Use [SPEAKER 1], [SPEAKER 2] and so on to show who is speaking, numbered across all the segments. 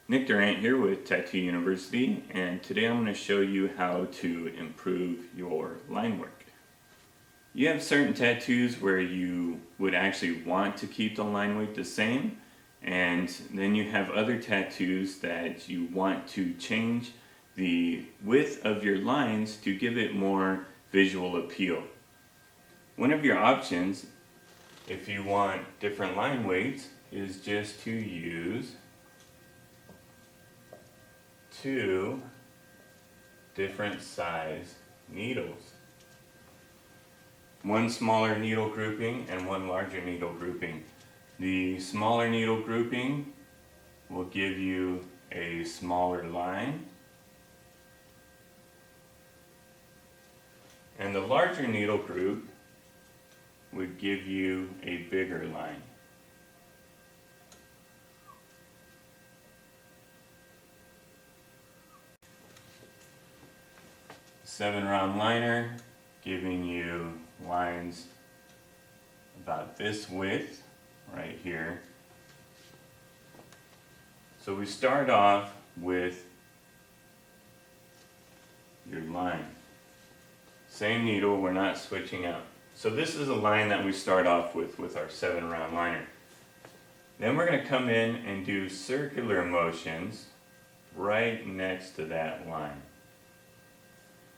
[SPEAKER 1] Nick Durant here with Tattoo University, and today I'm going to show you how to improve your line work. You have certain tattoos where you would actually want to keep the line weight the same, and then you have other tattoos that you want to change the width of your lines to give it more visual appeal. One of your options, if you want different line weights, is just to use two different size needles. One smaller needle grouping and one larger needle grouping. The smaller needle grouping will give you a smaller line, and the larger needle group would give you a bigger line. Seven-round liner, giving you lines about this width right here. So we start off with your line. Same needle, we're not switching out. So this is a line that we start off with our 7-round liner. Then we're going to come in and do circular motions right next to that line.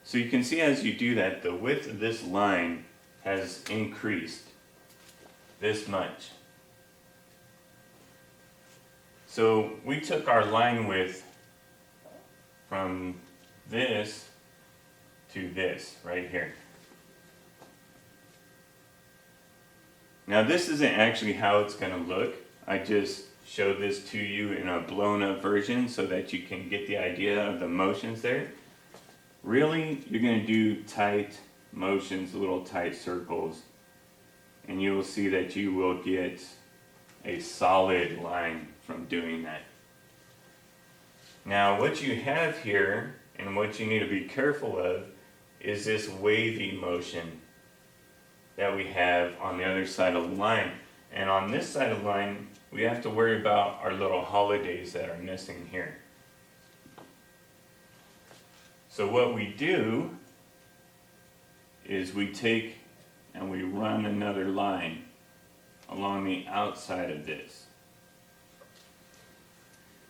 [SPEAKER 1] So you can see as you do that, the width of this line has increased this much. So we took our line width from this to this right here. Now this isn't actually how it's going to look. I just showed this to you in a blown up version so that you can get the idea of the motions there. Really, you're going to do tight motions, little tight circles, and you will see that you will get a solid line from doing that. Now what you have here, and what you need to be careful of, is this wavy motion that we have on the other side of the line. And on this side of the line, we have to worry about our little holidays that are missing here. So what we do is we take and we run another line along the outside of this.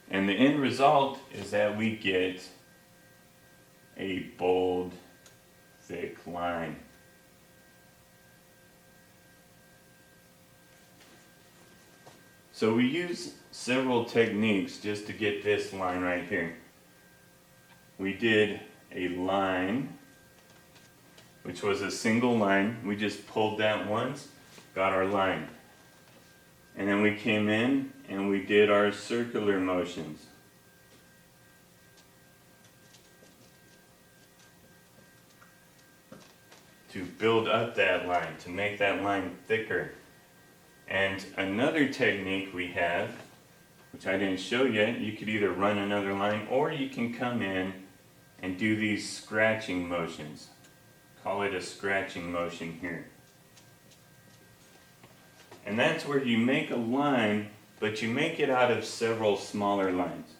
[SPEAKER 1] And the end result is that we get a bold, thick line. So we use several techniques just to get this line right here. We did a line, which was a single line. We just pulled that once, got our line. And then we came in and we did our circular motions. To build up that line, to make that line thicker. And another technique we have, which I didn't show yet, you could either run another line or you can come in and do these scratching motions. Call it a scratching motion here. And that's where you make a line, but you make it out of several smaller lines.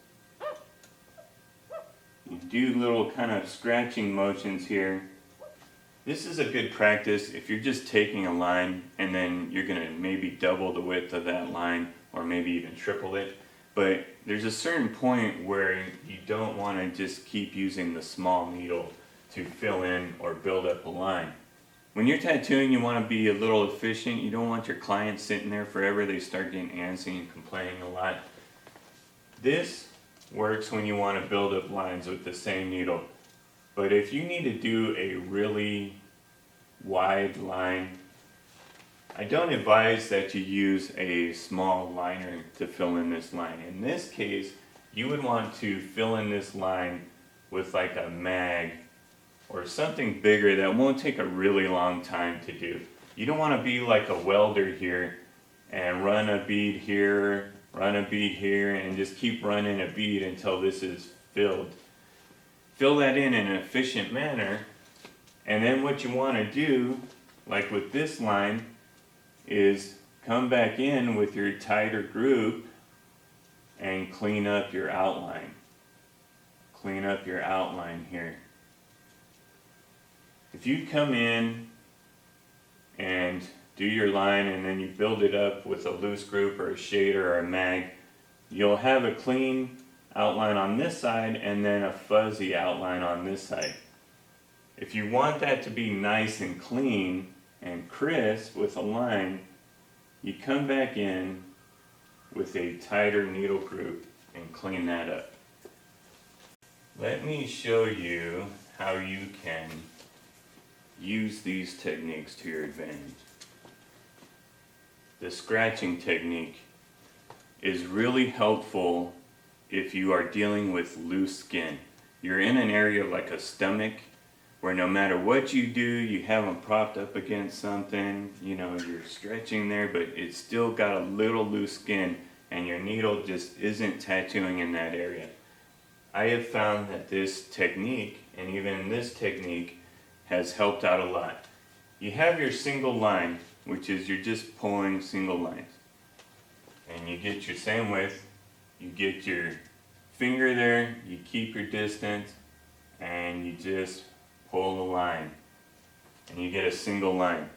[SPEAKER 1] You do little kind of scratching motions here. This is a good practice if you're just taking a line and then you're going to maybe double the width of that line or maybe even triple it. But there's a certain point where you don't want to just keep using the small needle to fill in or build up a line. When you're tattooing, you want to be a little efficient. You don't want your clients sitting there forever. They start getting antsy and complaining a lot. This works when you want to build up lines with the same needle. But if you need to do a really wide line, I don't advise that you use a small liner to fill in this line. In this case, you would want to fill in this line with like a mag or something bigger that won't take a really long time to do. You don't want to be like a welder here and run a bead here, run a bead here, and just keep running a bead until this is filled. Fill that in an efficient manner, and then what you want to do, like with this line, is come back in with your tighter group and clean up your outline. Clean up your outline here. If you come in and do your line and then you build it up with a loose group or a shader or a mag, you'll have a clean outline on this side and then a fuzzy outline on this side. If you want that to be nice and clean and crisp with a line, you come back in with a tighter needle group and clean that up. Let me show you how you can use these techniques to your advantage. The scratching technique is really helpful if you are dealing with loose skin. You're in an area like a stomach where no matter what you do, you have them propped up against something, you're stretching there, but it's still got a little loose skin and your needle just isn't tattooing in that area. I have found that this technique, and even this technique, has helped out a lot. You have your single line, which is you're just pulling single lines. And you get your same width, you get your finger there, you keep your distance, and you just pull the line. And you get a single line.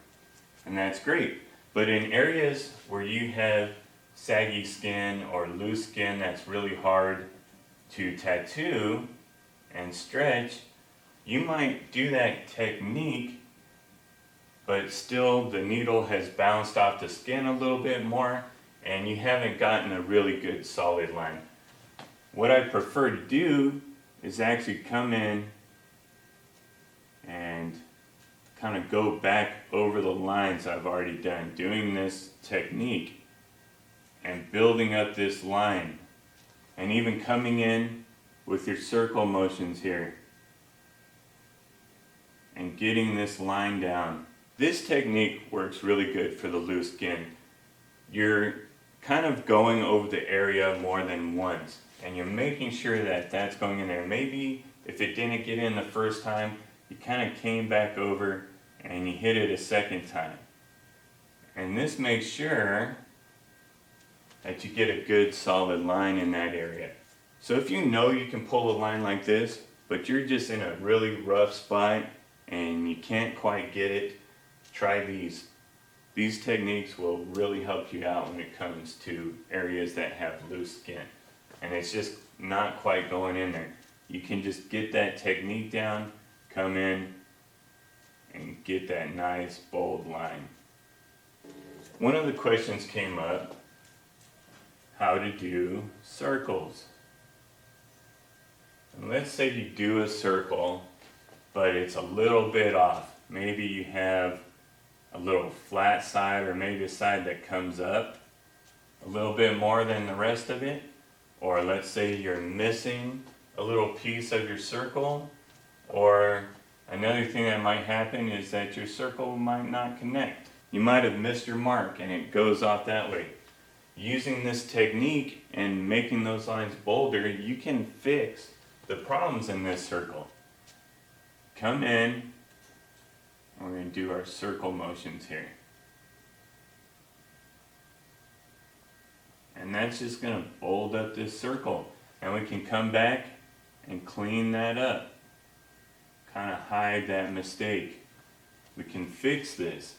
[SPEAKER 1] And that's great. But in areas where you have saggy skin or loose skin that's really hard to tattoo and stretch, you might do that technique, but still the needle has bounced off the skin a little bit more and you haven't gotten a really good solid line. What I prefer to do is actually come in and kind of go back over the lines I've already done, doing this technique and building up this line, and even coming in with your circle motions here and getting this line down. This technique works really good for the loose skin. You're kind of going over the area more than once and you're making sure that that's going in there. Maybe if it didn't get in the first time, you kind of came back over and you hit it a second time. And this makes sure that you get a good solid line in that area. So if you know you can pull a line like this, but you're just in a really rough spot and you can't quite get it, try these. These techniques will really help you out when it comes to areas that have loose skin. And it's just not quite going in there. You can just get that technique down, come in, and get that nice bold line. One of the questions came up, how to do circles. And let's say you do a circle, but it's a little bit off. Maybe you have a little flat side or maybe a side that comes up a little bit more than the rest of it. Or let's say you're missing a little piece of your circle, or another thing that might happen is that your circle might not connect. You might have missed your mark and it goes off that way. Using this technique and making those lines bolder, you can fix the problems in this circle. Come in, we're going to do our circle motions here. And that's just going to bold up this circle. And we can come back and clean that up. Kind of hide that mistake. We can fix this.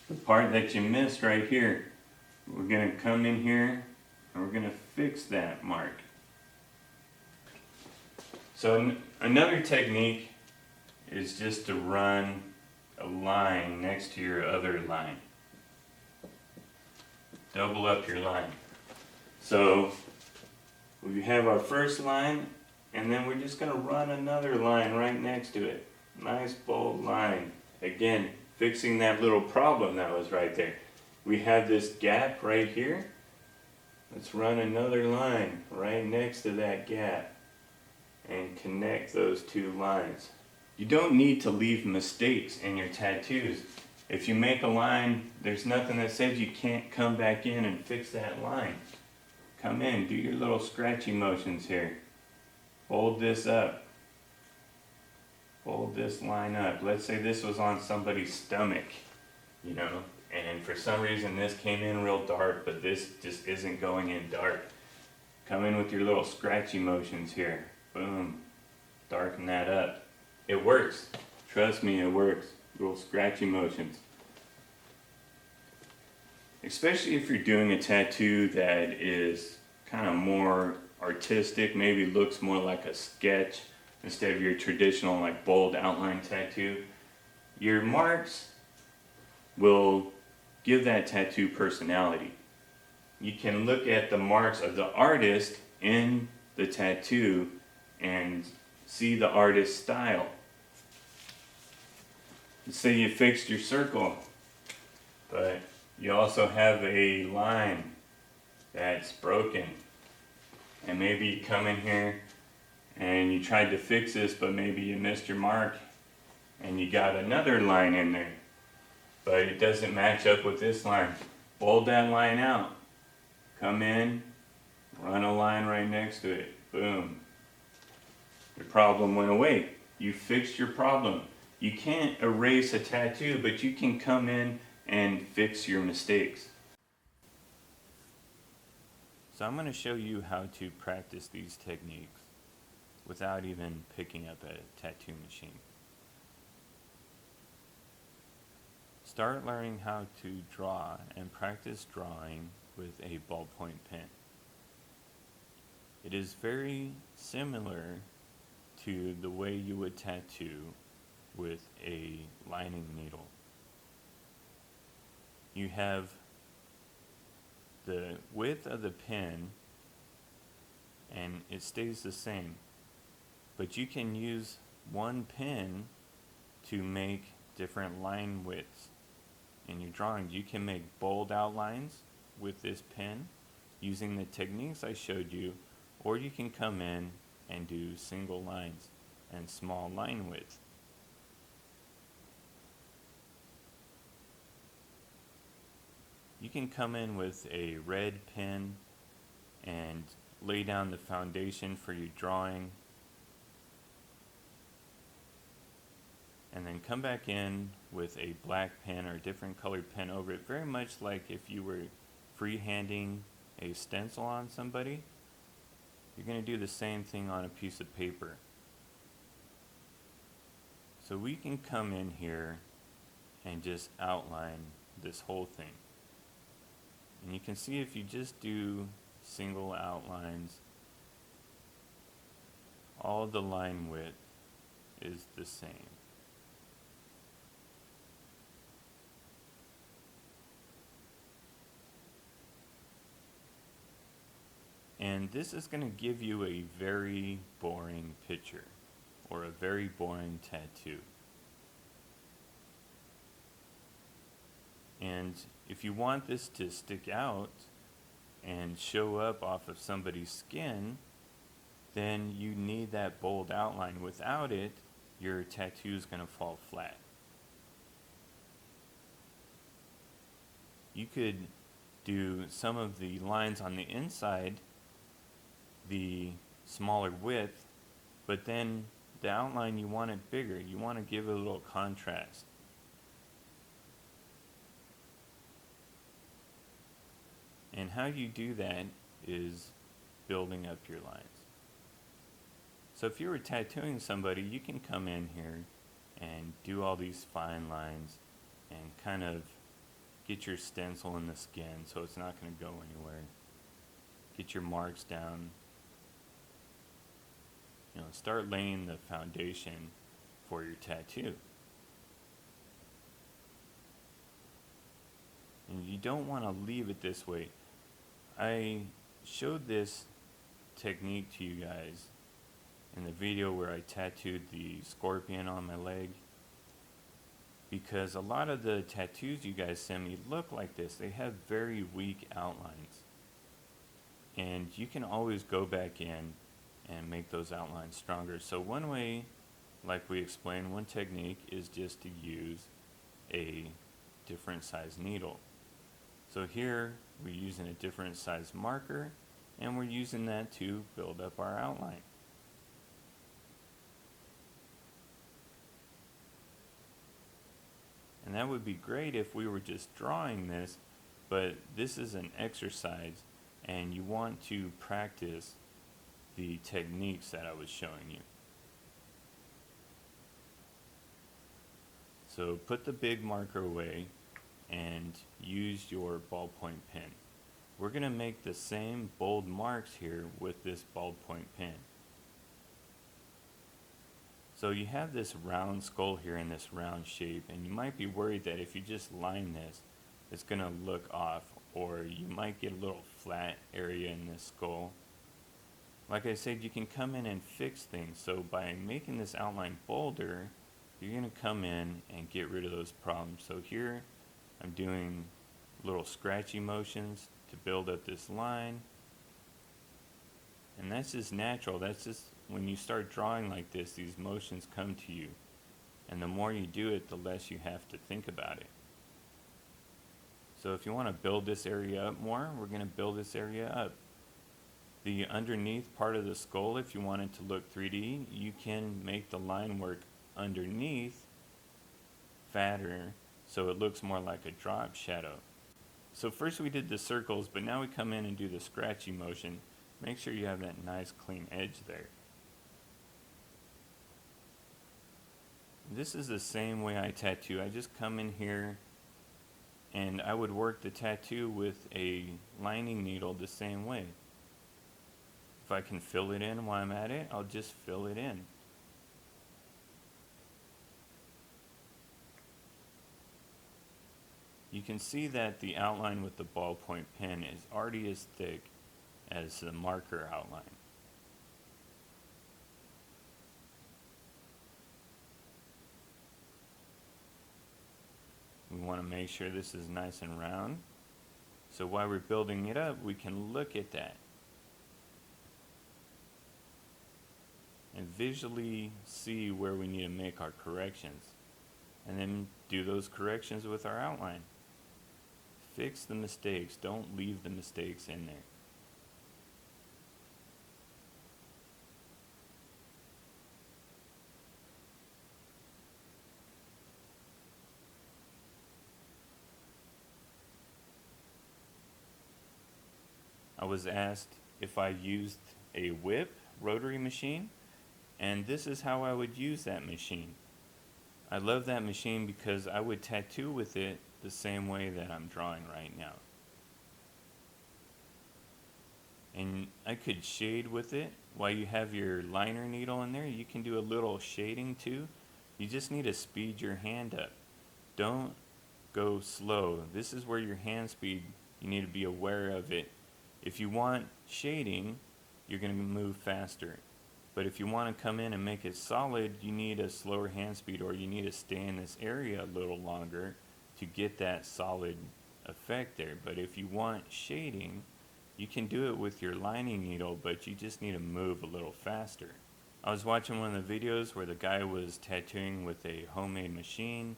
[SPEAKER 1] The part that you missed right here, we're going to come in here and we're going to fix that mark. So another technique is just to run a line next to your other line. Double up your line. So we have our first line and then we're just going to run another line right next to it. Nice bold line. Again, fixing that little problem that was right there. We have this gap right here. Let's run another line right next to that gap and connect those two lines. You don't need to leave mistakes in your tattoos. If you make a line, there's nothing that says you can't come back in and fix that line. Come in, do your little scratchy motions here. Fold this up. Fold this line up. Let's say this was on somebody's stomach, and for some reason this came in real dark, but this just isn't going in dark. Come in with your little scratchy motions here. Boom. Darken that up. It works. Trust me, it works. Little scratchy motions. Especially if you're doing a tattoo that is kind of more artistic, maybe looks more like a sketch instead of your traditional like bold outline tattoo. Your marks will give that tattoo personality. You can look at the marks of the artist in the tattoo and see the artist's style. Say you fixed your circle, but you also have a line that's broken. And maybe you come in here and you tried to fix this, but maybe you missed your mark and you got another line in there, but it doesn't match up with this line. Bold that line out. Come in, run a line right next to it. Boom. Your problem went away. You fixed your problem. You can't erase a tattoo, but you can come in and fix your mistakes. So I'm going to show you how to practice these techniques without even picking up a tattoo machine. Start learning how to draw and practice drawing with a ballpoint pen. It is very similar to the way you would tattoo with a lining needle. You have the width of the pen and it stays the same, but you can use one pen to make different line widths in your drawings. You can make bold outlines with this pen using the techniques I showed you, or you can come in and do single lines and small line width. You can come in with a red pen and lay down the foundation for your drawing, and then come back in with a black pen or a different colored pen over it, very much like if you were freehanding a stencil on somebody. You're going to do the same thing on a piece of paper. So we can come in here and just outline this whole thing. And you can see if you just do single outlines, all the line width is the same. And this is going to give you a very boring picture or a very boring tattoo. And if you want this to stick out and show up off of somebody's skin, then you need that bold outline. Without it, your tattoo is going to fall flat. You could do some of the lines on the inside the smaller width, but then the outline you want it bigger. You want to give it a little contrast. And how you do that is building up your lines. So if you were tattooing somebody, you can come in here and do all these fine lines and kind of get your stencil in the skin so it's not going to go anywhere. Get your marks down. Start laying the foundation for your tattoo. And you don't want to leave it this way. I showed this technique to you guys in the video where I tattooed the scorpion on my leg, because a lot of the tattoos you guys send me look like this. They have very weak outlines, and you can always go back in and make those outlines stronger. So one way, like we explained, one technique is just to use a different size needle. So here we're using a different size marker, and we're using that to build up our outline. And that would be great if we were just drawing this, but this is an exercise and you want to practice the techniques that I was showing you. So put the big marker away and use your ballpoint pen. We're going to make the same bold marks here with this ballpoint pen. So you have this round skull here in this round shape, and you might be worried that if you just line this, it's going to look off, or you might get a little flat area in this skull. Like I said, you can come in and fix things. So by making this outline bolder, you're going to come in and get rid of those problems. So here I'm doing little scratchy motions to build up this line. And that's just natural. That's just when you start drawing like this, these motions come to you. And the more you do it, the less you have to think about it. So if you want to build this area up more, we're going to build this area up. The underneath part of the skull, if you want it to look 3D, you can make the line work underneath fatter so it looks more like a drop shadow. So first we did the circles, but now we come in and do the scratchy motion. Make sure you have that nice clean edge there. This is the same way I tattoo. I just come in here and I would work the tattoo with a lining needle the same way. If I can fill it in while I'm at it, I'll just fill it in. You can see that the outline with the ballpoint pen is already as thick as the marker outline. We want to make sure this is nice and round. So while we're building it up, we can look at that and visually see where we need to make our corrections, and then do those corrections with our outline. Fix the mistakes. Don't leave the mistakes in there. I was asked if I used a whip rotary machine, and this is how I would use that machine. I love that machine because I would tattoo with it the same way that I'm drawing right now. And I could shade with it. While you have your liner needle in there, you can do a little shading too. You just need to speed your hand up. Don't go slow. This is where your hand speed, you need to be aware of it. If you want shading, you're going to move faster. But if you want to come in and make it solid, you need a slower hand speed, or you need to stay in this area a little longer to get that solid effect there. But if you want shading, you can do it with your lining needle, but you just need to move a little faster. I was watching one of the videos where the guy was tattooing with a homemade machine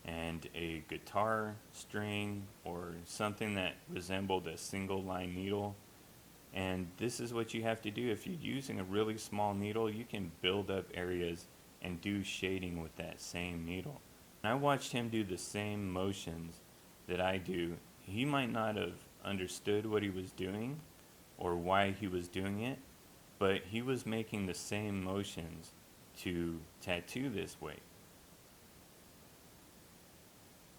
[SPEAKER 1] and a guitar string or something that resembled a single line needle. And this is what you have to do. If you're using a really small needle, you can build up areas and do shading with that same needle. And I watched him do the same motions that I do. He might not have understood what he was doing or why he was doing it, but he was making the same motions to tattoo this way.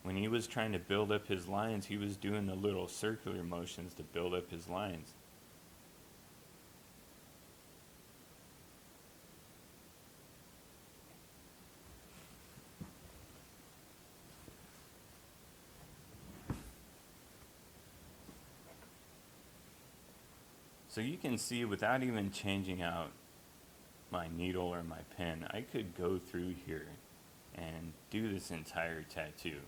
[SPEAKER 1] When he was trying to build up his lines, he was doing the little circular motions to build up his lines. So you can see, without even changing out my needle or my pen, I could go through here and do this entire tattoo.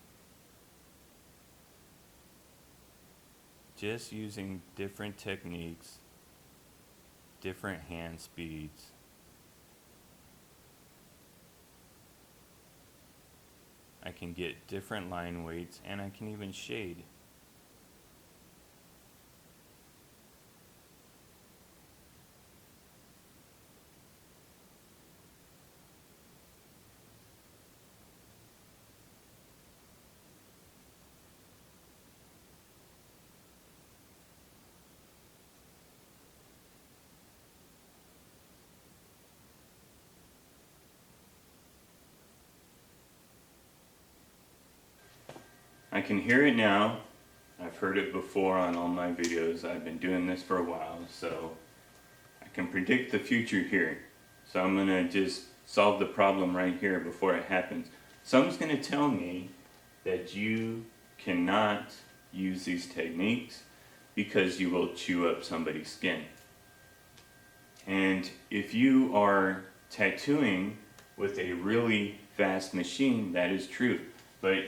[SPEAKER 1] Just using different techniques, different hand speeds. I can get different line weights, and I can even shade. I can hear it now. I've heard it before on all my videos. I've been doing this for a while, so I can predict the future here. So I'm gonna just solve the problem right here before it happens. Someone's gonna tell me that you cannot use these techniques because you will chew up somebody's skin. And if you are tattooing with a really fast machine, that is true. But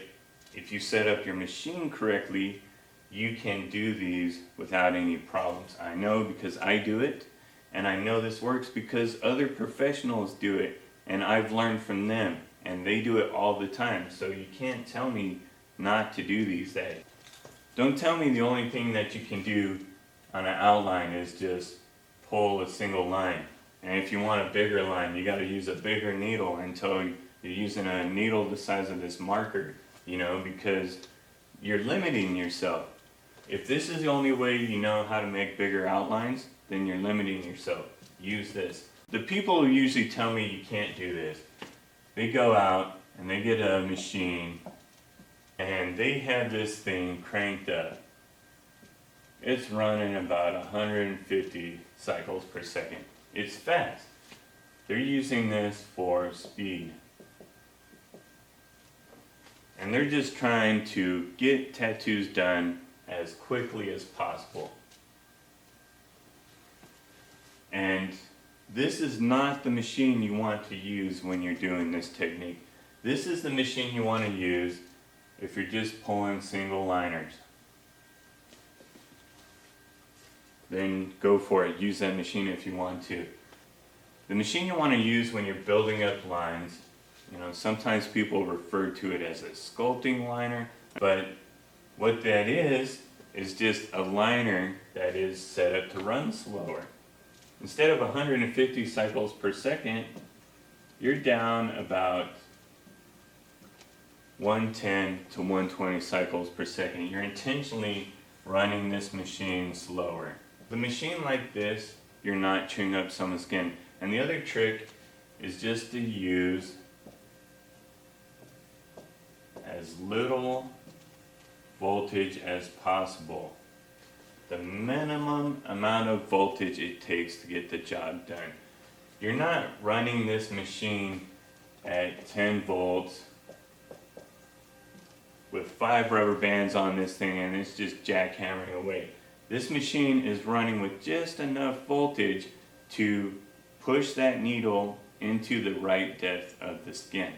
[SPEAKER 1] if you set up your machine correctly, you can do these without any problems. I know because I do it, and I know this works because other professionals do it, and I've learned from them, and they do it all the time. So you can't tell me not to do these days. Don't tell me the only thing that you can do on an outline is just pull a single line. And if you want a bigger line, you got to use a bigger needle until you're using a needle the size of this marker, you know, because you're limiting yourself. If this is the only way you know how to make bigger outlines, then you're limiting yourself. Use this. The people who usually tell me you can't do this, they go out and they get a machine and they have this thing cranked up. It's running about 150 cycles per second. It's fast. They're using this for speed. And they're just trying to get tattoos done as quickly as possible. And this is not the machine you want to use when you're doing this technique. This is the machine you want to use if you're just pulling single liners. Then go for it. Use that machine if you want to. The machine you want to use when you're building up lines, you know, sometimes people refer to it as a sculpting liner, but what that is just a liner that is set up to run slower. Instead of 150 cycles per second, you're down about 110 to 120 cycles per second. You're intentionally running this machine slower. The machine like this, you're not chewing up someone's skin. And the other trick is just to use as little voltage as possible. The minimum amount of voltage it takes to get the job done. You're not running this machine at 10 volts with 5 rubber bands on this thing and it's just jackhammering away. This machine is running with just enough voltage to push that needle into the right depth of the skin.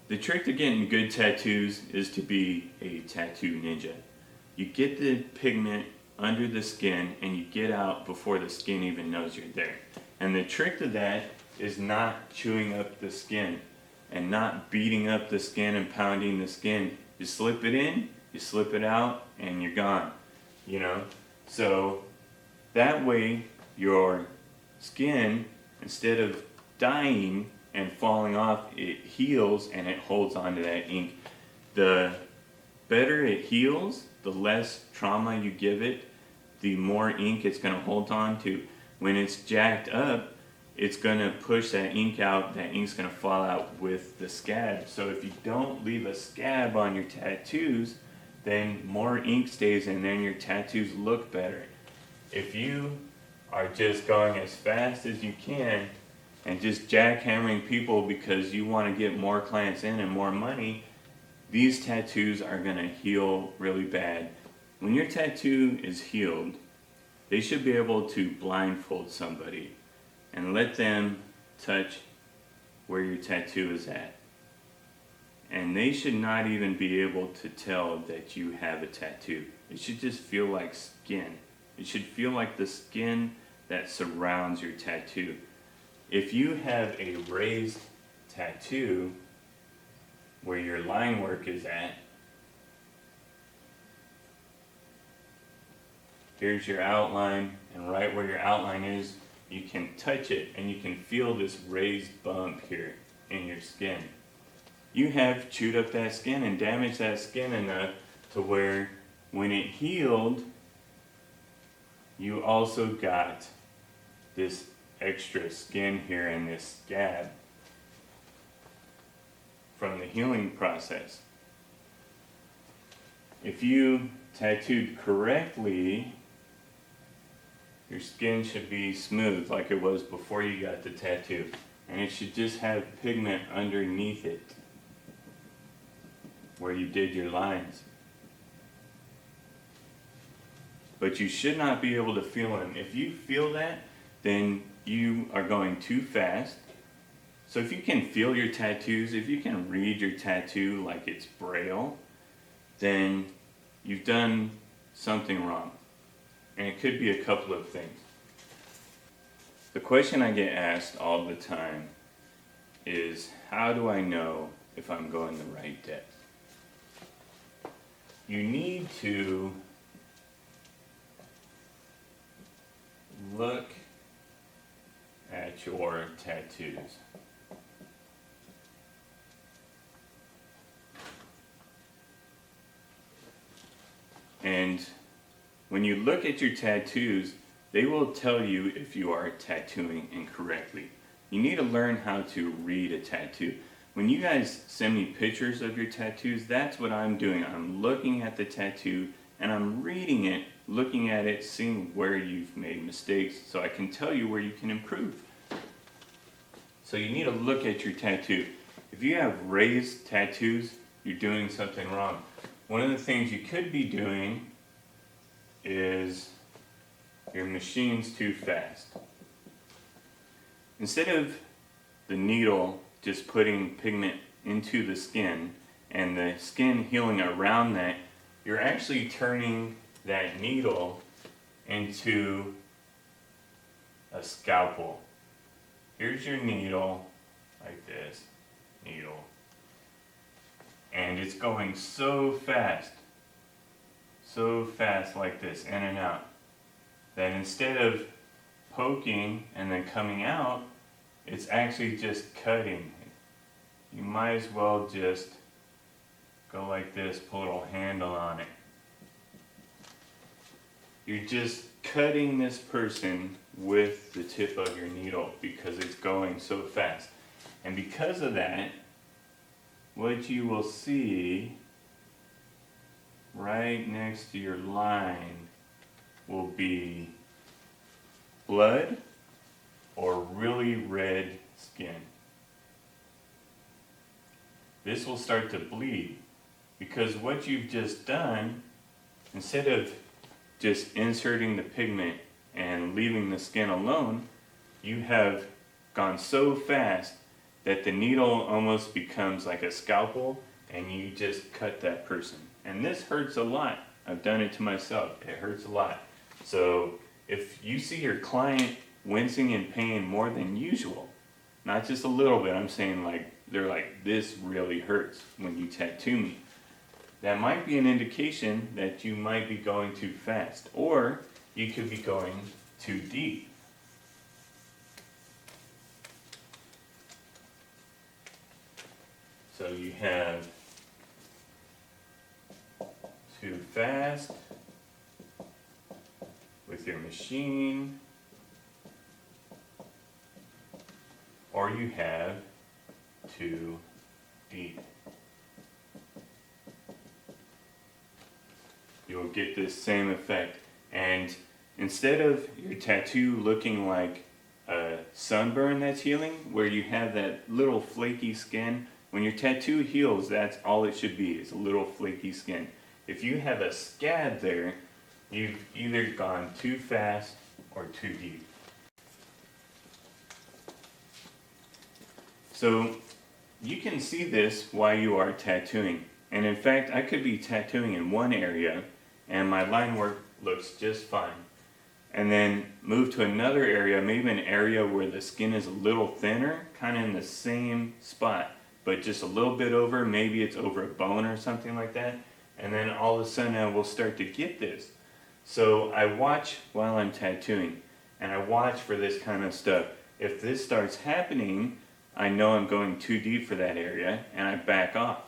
[SPEAKER 1] The trick to getting good tattoos is to be a tattoo ninja. You get the pigment under the skin and you get out before the skin even knows you're there. And the trick to that is not chewing up the skin and not beating up the skin and pounding the skin. You slip it in, you slip it out, and you're gone. You know? So that way your skin, instead of dying and falling off, it heals and it holds onto that ink. The better it heals, the less trauma you give it, the more ink it's going to hold on to. When it's jacked up, it's going to push that ink out. That ink's going to fall out with the scab. So if you don't leave a scab on your tattoos, then more ink stays in there and your tattoos look better. If you are just going as fast as you can and just jackhammering people because you want to get more clients in and more money, these tattoos are going to heal really bad. When your tattoo is healed, they should be able to blindfold somebody and let them touch where your tattoo is at. And they should not even be able to tell that you have a tattoo. It should just feel like skin. It should feel like the skin that surrounds your tattoo. If you have a raised tattoo where your line work is at, here's your outline, and right where your outline is, you can touch it and you can feel this raised bump here in your skin. You have chewed up that skin and damaged that skin enough to where when it healed, you also got this extra skin here and this scab from the healing process. if you tattooed correctly, your skin should be smooth like it was before you got the tattoo. And it should just have pigment underneath it where you did your lines. But you should not be able to feel them. If you feel that, then you are going too fast. So if you can feel your tattoos, if you can read your tattoo like it's Braille, then you've done something wrong. And it could be a couple of things. The question I get asked all the time is, how do I know if I'm going the right depth? You need to look at your tattoos. And when you look at your tattoos, they will tell you if you are tattooing incorrectly. You need to learn how to read a tattoo. When you guys send me pictures of your tattoos, that's what I'm doing. I'm looking at the tattoo and I'm reading it, looking at it, seeing where you've made mistakes so I can tell you where you can improve. So you need to look at your tattoo. If you have raised tattoos, you're doing something wrong. One of the things you could be doing is your machine's too fast. Instead of the needle just putting pigment into the skin and the skin healing around that, you're actually turning that needle into a scalpel. Here's your needle, like this, needle. And it's going so fast like this, in and out, that instead of poking and then coming out, it's actually just cutting. You might as well just go like this, put a little handle on it. You're just cutting this person with the tip of your needle because it's going so fast. And because of that, what you will see right next to your line will be blood or really red skin. This will start to bleed because what you've just done, instead of just inserting the pigment and leaving the skin alone, you have gone so fast that the needle almost becomes like a scalpel and you just cut that person. And this hurts a lot. I've done it to myself. It hurts a lot. So if you see your client wincing in pain more than usual, not just a little bit, I'm saying like they're like, this really hurts when you tattoo me, that might be an indication that you might be going too fast, or you could be going too deep. So you have too fast with your machine, or you have too deep. You will get this same effect. And instead of your tattoo looking like a sunburn that's healing, where you have that little flaky skin, when your tattoo heals, that's all it should be, is a little flaky skin. If you have a scab there, you've either gone too fast or too deep. So you can see this while you are tattooing. And in fact, I could be tattooing in one area and my line work looks just fine. And then move to another area, maybe an area where the skin is a little thinner, kind of in the same spot, but just a little bit over, maybe it's over a bone or something like that. And then all of a sudden I will start to get this. So I watch while I'm tattooing, and I watch for this kind of stuff. If this starts happening, I know I'm going too deep for that area, and I back off.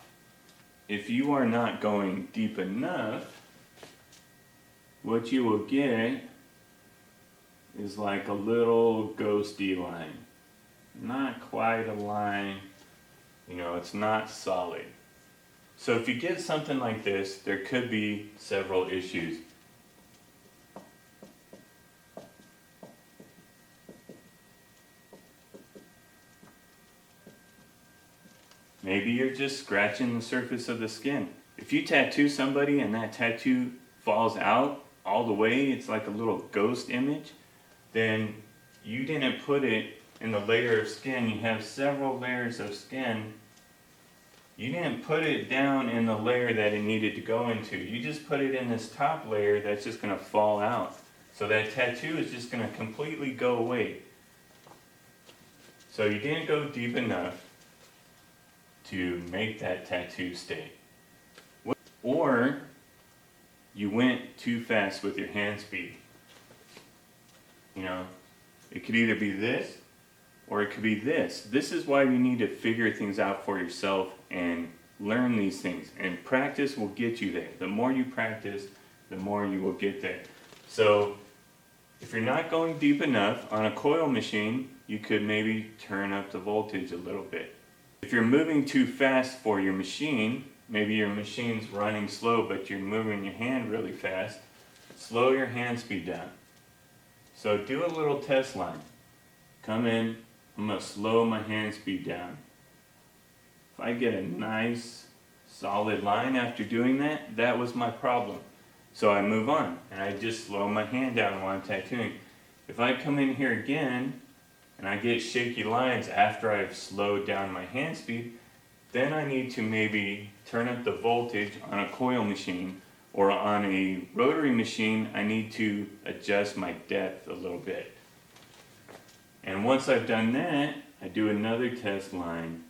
[SPEAKER 1] If you are not going deep enough, what you will get is like a little ghosty line. Not quite a line, it's not solid. So if you get something like this, there could be several issues. Maybe you're just scratching the surface of the skin. If you tattoo somebody and that tattoo falls out all the way, it's like a little ghost image, then you didn't put it in the layer of skin. You have several layers of skin. You didn't put it down in the layer that it needed to go into. You just put it in this top layer that's just going to fall out. So that tattoo is just going to completely go away. So you didn't go deep enough to make that tattoo stay. Or you went too fast with your hand speed. You know, it could either be this or it could be this. This is why you need to figure things out for yourself and learn these things. And practice will get you there. The more you practice, the more you will get there. So if you're not going deep enough on a coil machine, you could maybe turn up the voltage a little bit. If you're moving too fast for your machine, maybe your machine's running slow but you're moving your hand really fast, slow your hand speed down. So do a little test line. Come in, I'm going to slow my hand speed down. If I get a nice solid line after doing that, that was my problem. So I move on and I just slow my hand down while I'm tattooing. If I come in here again and I get shaky lines after I've slowed down my hand speed, then I need to maybe turn up the voltage on a coil machine, or on a rotary machine I need to adjust my depth a little bit. And once I've done that, I do another test line,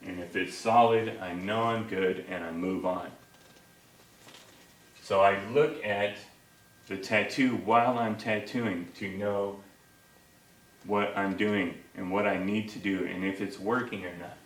[SPEAKER 1] and if it's solid, I know I'm good and I move on. So I look at the tattoo while I'm tattooing to know what I'm doing and what I need to do and if it's working or not.